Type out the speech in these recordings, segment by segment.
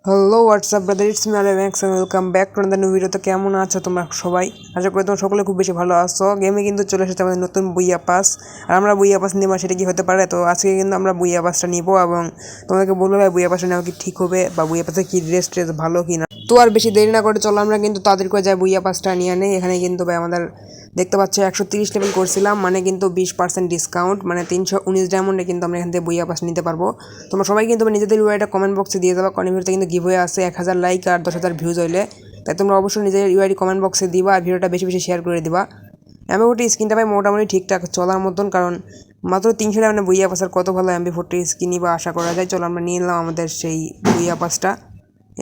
Hello WhatsApp brother, it's me আলে Max and welcome back to the new video. তো কেমন আছো তোমরা সবাই? আশা করি তোমরা সকলে খুব বেশি ভালো আছো। গেমে কিন্তু চলে এসেছে আমাদের নতুন বুইয়া পাস, আর আমরা বুইয়া পাস নিব, সেটা কি হতে পারে? তো আজকে কিন্তু আমরা বুইয়া পাসটা নিব এবং তোমাদেরকে বলবো ভাই বুইয়া পাসটা নেওয়া কি ঠিক হবে বা বুইয়া পাসে কি ড্রেস ট্রেস ভালো কি না। তো আর বেশি দেরি না করে চলো আমরা কিন্তু তাদের করে যাই বুইয়া পাসটা নিয়ে নেই। এখানে কিন্তু ভাই আমাদের দেখতে পাচ্ছ 130 লেভেল করছিলাম, মানে কিন্তু 20% ডিসকাউন্ট, মানে 319 ডায়মন্ডে কিন্তু আমরা এখান থেকে বুইয়া পাস নিতে পারবো। তোমরা সবাই কিন্তু নিজেদের ইউআইটা কমেন্ট বক্সে দিয়ে যাবা, কারণ ভিডিওতে কিন্তু গিভওয়ে আছে 1000 লাইক আর 10,000 ভিউজ হইলে। তাই তোমরা অবশ্যই নিজের ইউআইডি কমেন্ট বক্সে দিবা আর ভিডিওটা বেশি বেশি শেয়ার করে দিবা। এমবি40 স্কিনটা ভাই মোটামুটি ঠিকঠাক চলার মতন, কারণ মাত্র 300 ডায়মন্ডে বুইয়া পাস আর কত ভালো এমবি40 স্কিনই বা আশা করা যায়। চলো আমরা নিয়ে নিলাম আমাদের সেই বুইয়া পাসটা।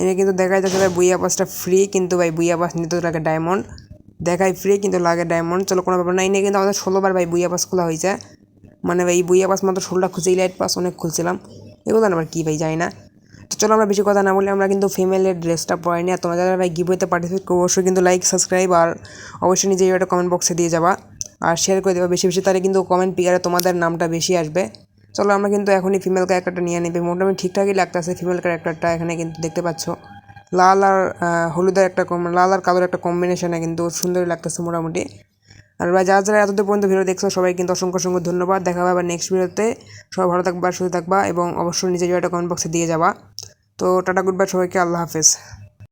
এনে কিন্তু দেখা যাচ্ছে ভাই বুইয়া পাসটা ফ্রি, কিন্তু ভাই বুইয়া পাস নিতে লাগে ডায়মন্ড। দেখাই ফ্রি কিন্তু লাগে ডায়মন্ড। চলো কোনো ব্যাপার না, এনে কিন্তু আমাদের 16বার ভাই বুইয়া পাস খোলা হয়েছে। মানে ভাই এই বুইয়া পাস মাত্র 16টা খুঁজে, ইলাইট পাস অনেক খুলছিলাম, এগুলো আবার কী ভাই যায় না। তো চলো আমরা বেশি কথা না বলে আমরা কিন্তু ফিমেলের ড্রেসটা পরে নিই। আর তোমরা যারা ভাই গিভওয়েতে পার্টিসিপেট করবো অবশ্যই কিন্তু লাইক সাবস্ক্রাইব আর অবশ্যই নিজে একটা কমেন্ট বক্সে দিয়ে যাবা আর শেয়ার করে দেবা বেশি বেশি, তাহলে কিন্তু কমেন্ট পিকারে তোমাদের নামটা বেশি আসবে। চলো আমরা কিন্তু এখনই ফিমেল ক্যারেক্টারটা নিয়ে নেবে, মোটামুটি ঠিকঠাকই লাগতেছে ফিমেল ক্যারেক্টারটা। এখানে কিন্তু দেখতে পাচ্ছ লাল আর হলুদের একটা লাল আর কালোর একটা কম্বিনেশনে কিন্তু সুন্দরই লাগতেছে মোটামুটি। আর ভাই যারা যারা এতদূর পর্যন্ত ভিডিও দেখছো সবাই কিন্তু অসংখ্য অসংখ্য ধন্যবাদ। দেখা হবে আবার নেক্সট ভিডিওতে। সবাই ভালো থাকবা, সুস্থ থাকবা এবং অবশ্যই নিজের একটা কমেন্ট বক্সে দিয়ে যাবা। তো টাটা, গুড বাই সবাইকে, আল্লাহ হাফেজ।